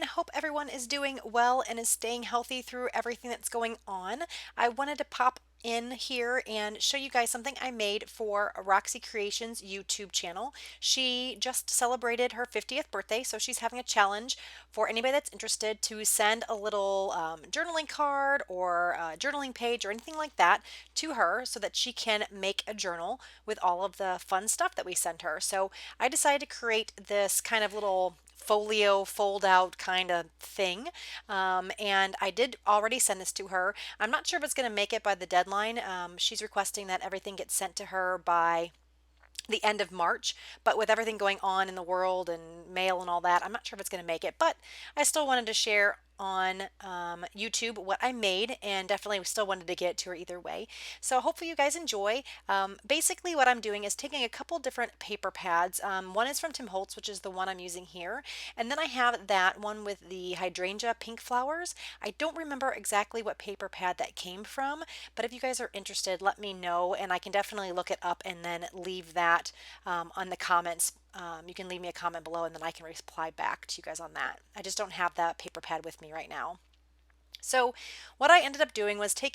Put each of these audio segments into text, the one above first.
everyone. Hope everyone is doing well and is staying healthy through everything that's going on. I wanted to pop in here and show you guys something I made for Roxy Creations YouTube channel. She just celebrated her 50th birthday, so she's having a challenge for anybody that's interested to send a little journaling card or a journaling page or anything like that to her so that she can make a journal with all of the fun stuff that we sent her. So I decided to create this kind of little folio fold out kind of thing. And I did already send this to her. I'm not sure if it's going to make it by the deadline. She's requesting that everything gets sent to her by the end of March, but with everything going on in the world and mail and all that, I'm not sure if it's going to make it, but I still wanted to share on YouTube what I made and definitely still wanted to get it to her either way. So hopefully you guys enjoy. Basically what I'm doing is taking a couple different paper pads. One is from Tim Holtz, which is the one I'm using here, and then I have that one with the hydrangea pink flowers. I don't remember exactly what paper pad that came from, but if you guys are interested, let me know and I can definitely look it up and then leave that on the comments. You can leave me a comment below and then I can reply back to you guys on that. I just don't have that paper pad with me right now. So what I ended up doing was I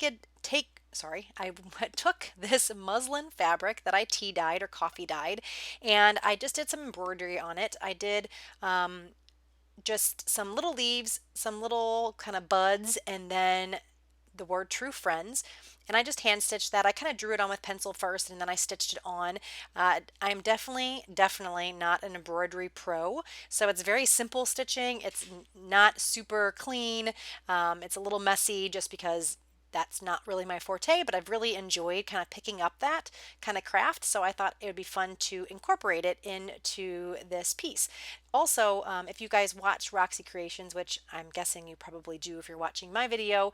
took this muslin fabric that I tea dyed or coffee dyed, and I just did some embroidery on it. I did just some little leaves, some little kind of buds, and then the word true friends. And I just hand stitched that. I kind of drew it on with pencil first and then I stitched it on. I'm definitely not an embroidery pro. So it's very simple stitching. It's not super clean. It's a little messy just because that's not really my forte, but I've really enjoyed kind of picking up that kind of craft. So I thought it would be fun to incorporate it into this piece. Also, if you guys watch Roxy Creations, which I'm guessing you probably do if you're watching my video,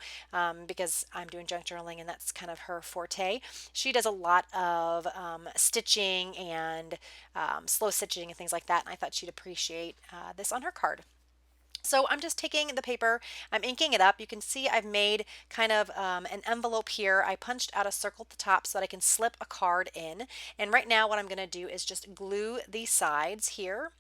because I'm doing junk journaling and that's kind of her forte, she does a lot of stitching and slow stitching and things like that. And I thought she'd appreciate this on her card. So I'm just taking the paper, I'm inking it up. You can see I've made kind of an envelope here. I punched out a circle at the top so that I can slip a card in. And right now what I'm going to do is just glue the sides here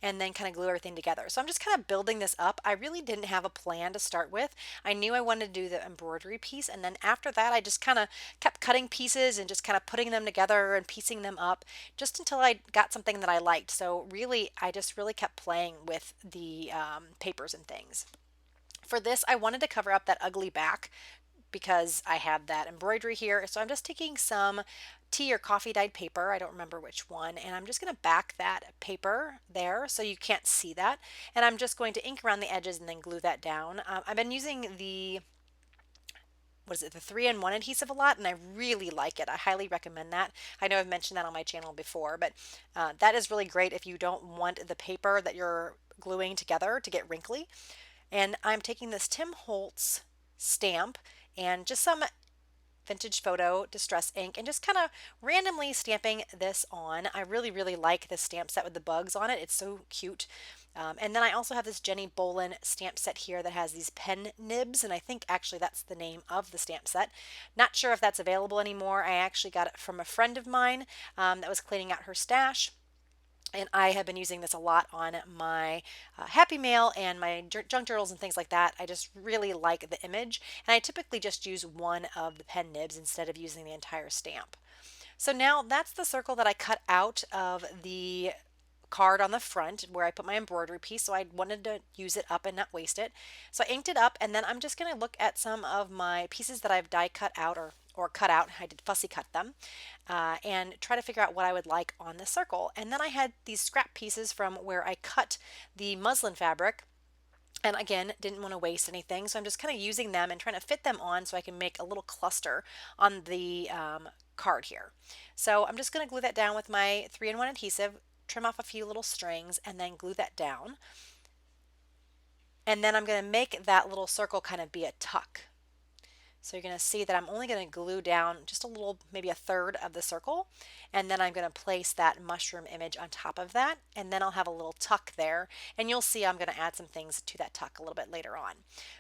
and then kind of glue everything together. So I'm just kind of building this up. I really didn't have a plan to start with. I knew I wanted to do the embroidery piece, and then after that I just kind of kept cutting pieces and just kind of putting them together and piecing them up just until I got something that I liked. So really I just really kept playing with the papers and things. For this I wanted to cover up that ugly back because I have that embroidery here. So I'm just taking some tea or coffee dyed paper, I don't remember which one, and I'm just going to back that paper there so you can't see that. And I'm just going to ink around the edges and then glue that down. I've been using the the 3-in-1 adhesive a lot, and I really like it. I highly recommend that. I know I've mentioned that on my channel before, but that is really great if you don't want the paper that you're gluing together to get wrinkly. And I'm taking this Tim Holtz stamp and just some vintage photo distress ink and just kind of randomly stamping this on. I really like this stamp set with the bugs on it. It's so cute. And then I also have this Jenny Bolin stamp set here that has these pen nibs, and I think actually that's the name of the stamp set. Not sure if that's available anymore. I actually got it from a friend of mine that was cleaning out her stash. And I have been using this a lot on my Happy Mail and my junk journals and things like that. I just really like the image, and I typically just use one of the pen nibs instead of using the entire stamp. So now that's the circle that I cut out of the card on the front where I put my embroidery piece, so I wanted to use it up and not waste it. So I inked it up, and then I'm just going to look at some of my pieces that I've die cut out or cut out. I did fussy cut them and try to figure out what I would like on the circle. And then I had these scrap pieces from where I cut the muslin fabric, and again didn't want to waste anything, so I'm just kind of using them and trying to fit them on so I can make a little cluster on the card here. So I'm just going to glue that down with my 3-in-1 adhesive, trim off a few little strings, and then glue that down. And then I'm going to make that little circle kind of be a tuck. So you're going to see that I'm only going to glue down just a little, maybe a third of the circle, and then I'm going to place that mushroom image on top of that, and then I'll have a little tuck there, and you'll see I'm going to add some things to that tuck a little bit later on.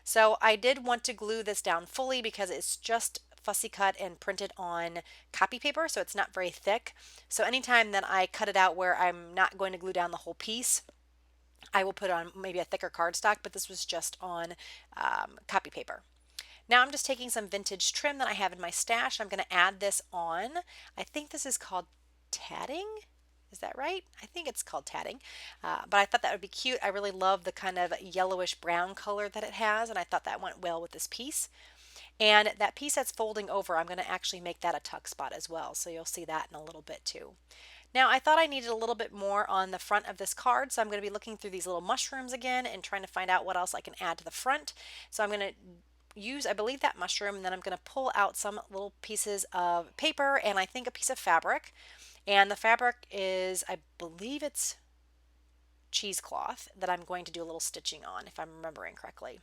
So I did want to glue this down fully because it's just fussy cut and printed on copy paper, so it's not very thick. So anytime that I cut it out where I'm not going to glue down the whole piece, I will put on maybe a thicker cardstock, but this was just on copy paper. Now I'm just taking some vintage trim that I have in my stash. I'm going to add this on. I think this is called tatting. Is that right? I think it's called tatting. But I thought that would be cute. I really love the kind of yellowish brown color that it has, and I thought that went well with this piece. And that piece that's folding over, I'm going to actually make that a tuck spot as well. So you'll see that in a little bit too. Now I thought I needed a little bit more on the front of this card, so I'm going to be looking through these little mushrooms again and trying to find out what else I can add to the front. So I'm going to use, I believe, that mushroom, and then I'm going to pull out some little pieces of paper and I think a piece of fabric. And the fabric is, I believe it's cheesecloth that I'm going to do a little stitching on, if I'm remembering correctly.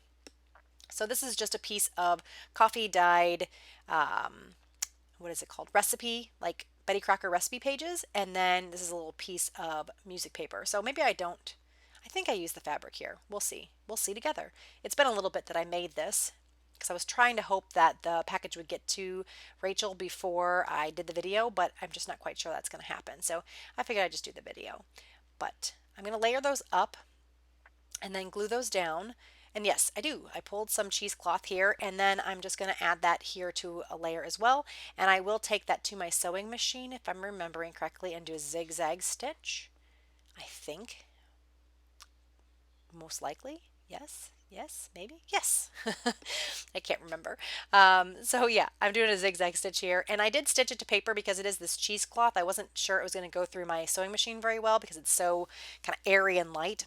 So this is just a piece of coffee dyed, what is it called? Recipe, like Betty Crocker recipe pages. And then this is a little piece of music paper. So maybe I don't. I think I use the fabric here. We'll see. We'll see together. It's been a little bit that I made this because I was trying to hope that the package would get to Rachel before I did the video, but I'm just not quite sure that's going to happen. So I figured I'd just do the video. But I'm going to layer those up and then glue those down. And yes, I do. I pulled some cheesecloth here, and then I'm just going to add that here to a layer as well. And I will take that to my sewing machine, if I'm remembering correctly, and do a zigzag stitch. I think. Most likely. Yes. Yes, maybe. Yes. I can't remember. So yeah, I'm doing a zigzag stitch here, and I did stitch it to paper because it is this cheesecloth. I wasn't sure it was going to go through my sewing machine very well because it's so kind of airy and light.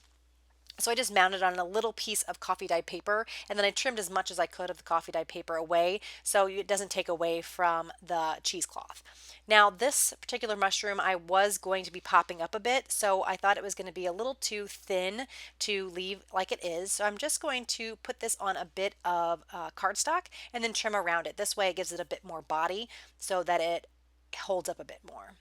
So I just mounted on a little piece of coffee dyed paper, and then I trimmed as much as I could of the coffee dyed paper away so it doesn't take away from the cheesecloth. Now this particular mushroom I was going to be popping up a bit, so I thought it was going to be a little too thin to leave like it is. So I'm just going to put this on a bit of cardstock and then trim around it. This way it gives it a bit more body so that it holds up a bit more.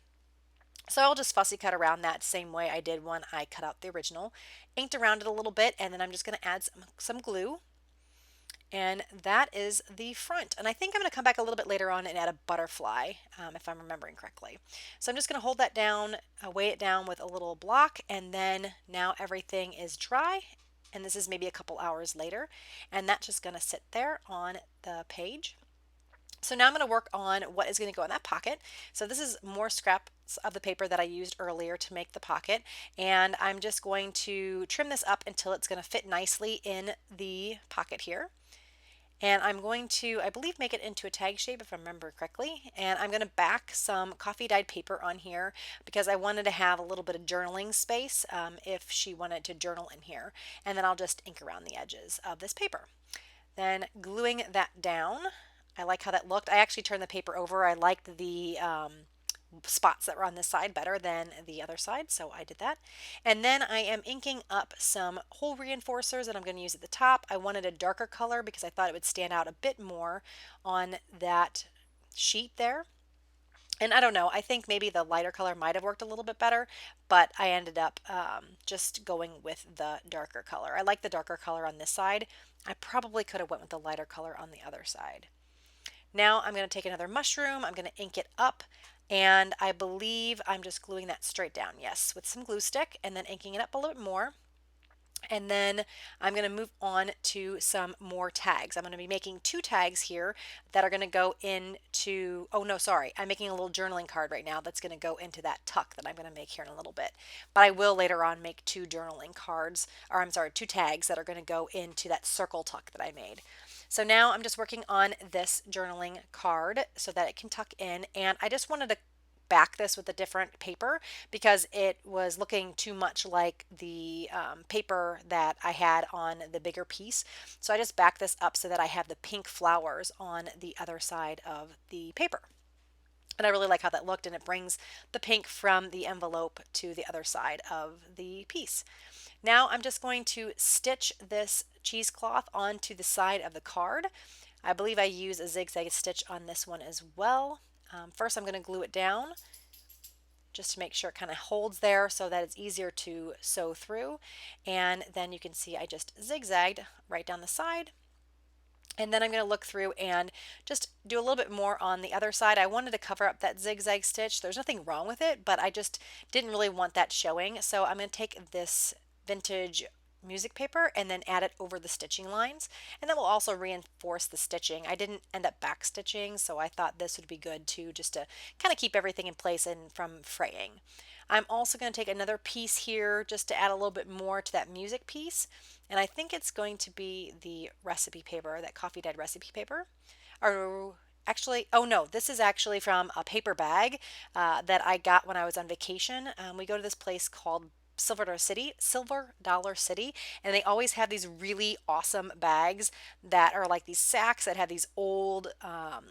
So I'll just fussy cut around that same way I did when I cut out the original. Inked around it a little bit, and then I'm just going to add some glue. And that is the front. And I think I'm going to come back a little bit later on and add a butterfly, if I'm remembering correctly. So I'm just going to hold that down, weigh it down with a little block, and then now everything is dry. And this is maybe a couple hours later. And that's just going to sit there on the page. So now I'm going to work on what is going to go in that pocket. So this is more scraps of the paper that I used earlier to make the pocket, and I'm just going to trim this up until it's going to fit nicely in the pocket here. And I'm going to, I believe, make it into a tag shape if I remember correctly. And I'm going to back some coffee dyed paper on here because I wanted to have a little bit of journaling space if she wanted to journal in here. And then I'll just ink around the edges of this paper. Then gluing that down. I like how that looked. I actually turned the paper over. I liked the spots that were on this side better than the other side, so I did that. And then I am inking up some hole reinforcers that I'm going to use at the top. I wanted a darker color because I thought it would stand out a bit more on that sheet there. And I don't know, I think maybe the lighter color might have worked a little bit better, but I ended up just going with the darker color. I like the darker color on this side. I probably could have went with the lighter color on the other side. Now I'm going to take another mushroom, I'm going to ink it up, and I believe I'm just gluing that straight down, yes, with some glue stick, and then inking it up a little bit more. And then I'm going to move on to some more tags. I'm going to be making 2 tags here that are going to go into, oh no, sorry, I'm making a little journaling card right now that's going to go into that tuck that I'm going to make here in a little bit. But I will later on make 2 journaling cards, or I'm sorry, 2 tags that are going to go into that circle tuck that I made. So now I'm just working on this journaling card so that it can tuck in, and I just wanted to back this with a different paper because it was looking too much like the paper that I had on the bigger piece. So I just backed this up so that I have the pink flowers on the other side of the paper. And I really like how that looked, and it brings the pink from the envelope to the other side of the piece. Now I'm just going to stitch this cheesecloth onto the side of the card. I believe I use a zigzag stitch on this one as well. First I'm going to glue it down just to make sure it kind of holds there so that it's easier to sew through. And then you can see I just zigzagged right down the side. And then I'm going to look through and just do a little bit more on the other side. I wanted to cover up that zigzag stitch. There's nothing wrong with it, but I just didn't really want that showing. So I'm going to take this vintage music paper and then add it over the stitching lines, and that will also reinforce the stitching. I didn't end up back stitching, so I thought this would be good too, just to kind of keep everything in place and from fraying. I'm also going to take another piece here just to add a little bit more to that music piece, and I think it's going to be the recipe paper, that coffee dyed recipe paper. Or actually, oh no, this is actually from a paper bag that I got when I was on vacation. We go to this place called Silver Dollar City, and they always have these really awesome bags that are like these sacks that have these old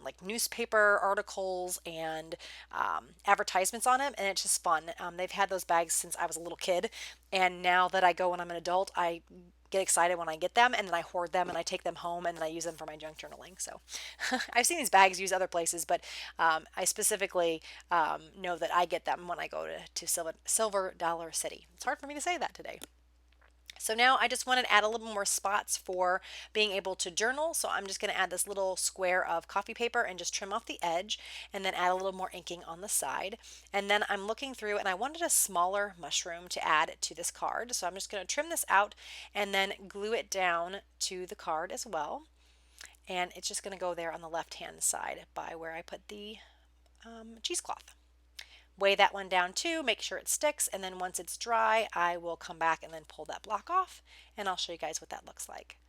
like newspaper articles and advertisements on them, and it's just fun. They've had those bags since I was a little kid, and now that I go when I'm an adult, I get excited when I get them, and then I hoard them and I take them home and then I use them for my junk journaling. So I've seen these bags used other places, but I specifically know that I get them when I go to Silver Dollar City. It's hard for me to say that today. So now I just wanted to add a little more spots for being able to journal. So I'm just going to add this little square of coffee paper and just trim off the edge and then add a little more inking on the side. And then I'm looking through and I wanted a smaller mushroom to add to this card. So I'm just going to trim this out and then glue it down to the card as well. And it's just going to go there on the left hand side by where I put the cheesecloth. Weigh that one down too, make sure it sticks, and then once it's dry, I will come back and then pull that block off, and I'll show you guys what that looks like.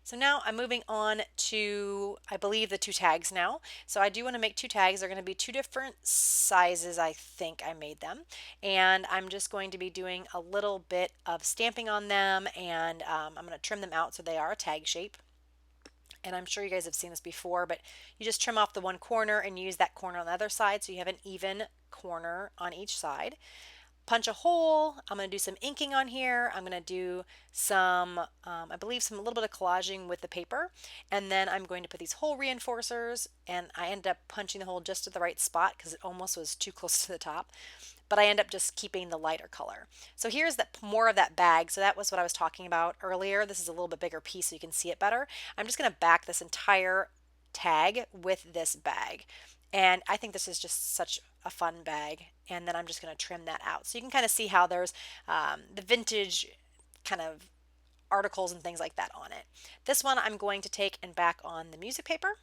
So now I'm moving on to, I believe, the two tags now. So I do want to make two tags. They're going to be two different sizes, I think I made them. And I'm just going to be doing a little bit of stamping on them, and I'm going to trim them out so they are a tag shape. And I'm sure you guys have seen this before, but you just trim off the one corner and use that corner on the other side so you have an even corner on each side. Punch a hole. I'm going to do some inking on here. I'm going to do some, I believe, a little bit of collaging with the paper. And then I'm going to put these hole reinforcers, and I end up punching the hole just at the right spot because it almost was too close to the top. But I end up just keeping the lighter color. So here's that more of that bag. So that was what I was talking about earlier. This is a little bit bigger piece so you can see it better. I'm just going to back this entire tag with this bag. And I think this is just such a fun bag. And then I'm just going to trim that out. So you can kind of see how there's the vintage kind of articles and things like that on it. This one I'm going to take and back on the music paper.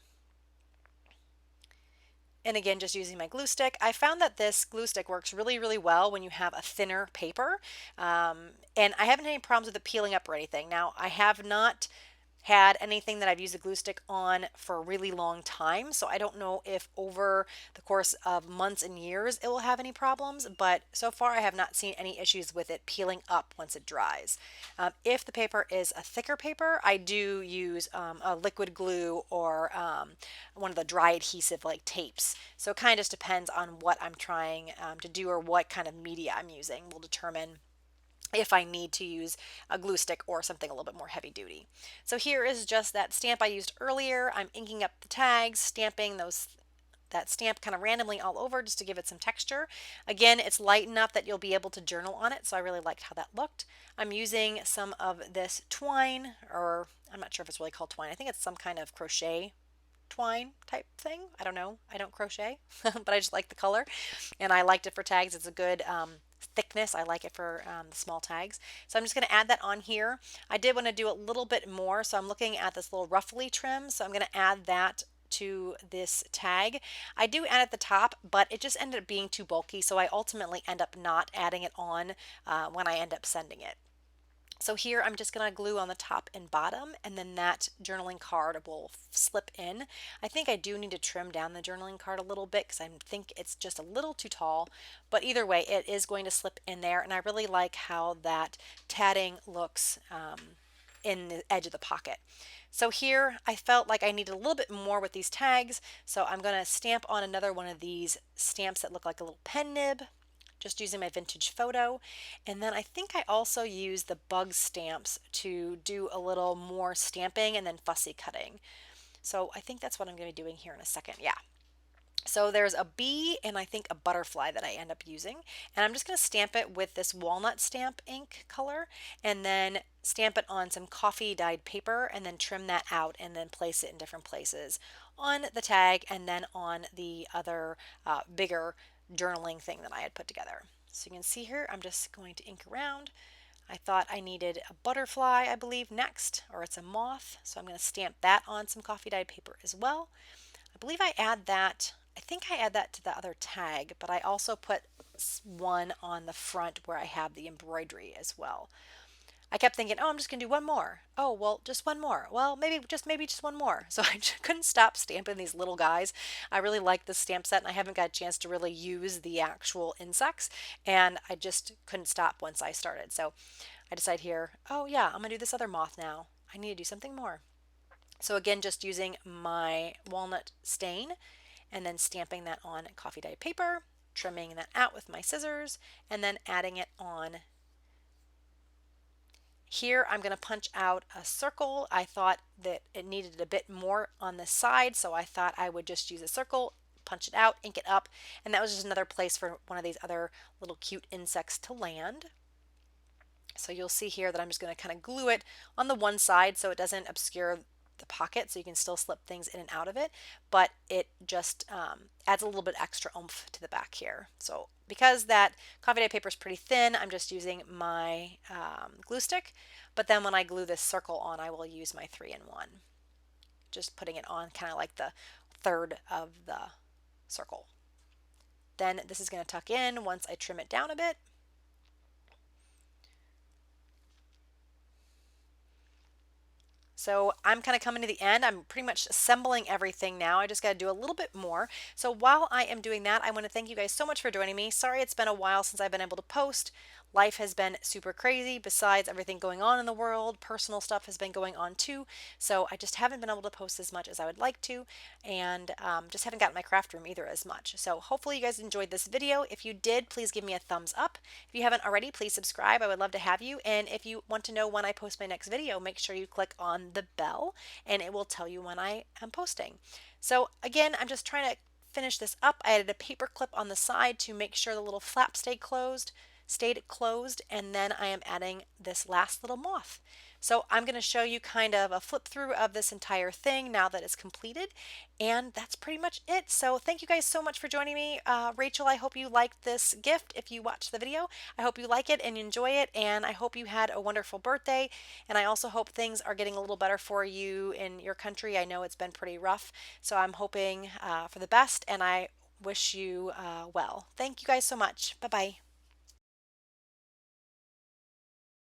And again, just using my glue stick. I found that this glue stick works really, really well when you have a thinner paper. And I haven't had any problems with it peeling up or anything. Now, I have not had anything that I've used a glue stick on for a really long time, so I don't know if over the course of months and years it will have any problems, but so far I have not seen any issues with it peeling up once it dries. If the paper is a thicker paper, I do use a liquid glue or one of the dry adhesive like tapes. So it kind of just depends on what I'm trying to do or what kind of media I'm using will determine if I need to use a glue stick or something a little bit more heavy duty. So here is just that stamp I used earlier. I'm inking up the tags, stamping that stamp kind of randomly all over just to give it some texture. Again, it's light enough that you'll be able to journal on it, so I really liked how that looked. I'm using some of this twine, or I'm not sure if it's really called twine. I think it's some kind of crochet twine type thing. I don't know. I don't crochet, but I just like the color, and I liked it for tags. It's a good thickness. I like it for the small tags. So I'm just going to add that on here. I did want to do a little bit more, so I'm looking at this little ruffly trim, so I'm going to add that to this tag. I do add at the top, but it just ended up being too bulky, so I ultimately end up not adding it on when I end up sending it. So here I'm just going to glue on the top and bottom, and then that journaling card will slip in. I think I do need to trim down the journaling card a little bit because I think it's just a little too tall, but either way it is going to slip in there, and I really like how that tatting looks in the edge of the pocket. So here I felt like I needed a little bit more with these tags, so I'm going to stamp on another one of these stamps that look like a little pen nib, just using my vintage photo. And then I think I also use the bug stamps to do a little more stamping and then fussy cutting. So I think that's what I'm going to be doing here in a second. Yeah. So there's a bee and I think a butterfly that I end up using, and I'm just going to stamp it with this walnut stamp ink color and then stamp it on some coffee dyed paper and then trim that out and then place it in different places on the tag and then on the other bigger journaling thing that I had put together. So you can see here I'm just going to ink around. I thought I needed a butterfly, I believe, next, or it's a moth. So I'm going to stamp that on some coffee dyed paper as well. I believe I add that, I think I add that to the other tag, but I also put one on the front where I have the embroidery as well. I kept thinking, oh, I'm just going to do one more. Oh, well, just one more. Well, maybe just one more. So I just couldn't stop stamping these little guys. I really like this stamp set and I haven't got a chance to really use the actual insects. And I just couldn't stop once I started. So I decide here, oh yeah, I'm going to do this other moth now. I need to do something more. So again, just using my walnut stain and then stamping that on coffee dyed paper, trimming that out with my scissors, and then adding it on. Here I'm going to punch out a circle. I thought that it needed a bit more on the side, so I thought I would just use a circle, punch it out, ink it up, and that was just another place for one of these other little cute insects to land. So you'll see here that I'm just going to kind of glue it on the one side so it doesn't obscure the pocket, so you can still slip things in and out of it, but it just adds a little bit extra oomph to the back here. So because that coffee dye paper is pretty thin, I'm just using my glue stick, but then when I glue this circle on, I will use my 3-in-1, just putting it on kind of like the third of the circle. Then this is going to tuck in once I trim it down a bit. So I'm kind of coming to the end. I'm pretty much assembling everything now. I just got to do a little bit more. So while I am doing that, I want to thank you guys so much for joining me. Sorry it's been a while since I've been able to post. Life has been super crazy. Besides everything going on in the world, personal stuff has been going on too. So I just haven't been able to post as much as I would like to, and just haven't gotten my craft room either as much. So hopefully you guys enjoyed this video. If you did, please give me a thumbs up. If you haven't already, please subscribe. I would love to have you. And if you want to know when I post my next video, make sure you click on the bell and it will tell you when I am posting. So again, I'm just trying to finish this up. I added a paper clip on the side to make sure the little flap stayed closed, and then I am adding this last little moth. So I'm going to show you kind of a flip through of this entire thing now that it's completed, and that's pretty much it. So thank you guys so much for joining me. Rachel, I hope you liked this gift. If you watched the video, I hope you like it and enjoy it, and I hope you had a wonderful birthday, and I also hope things are getting a little better for you in your country. I know it's been pretty rough, so I'm hoping for the best, and I wish you well. Thank you guys so much. Bye-bye.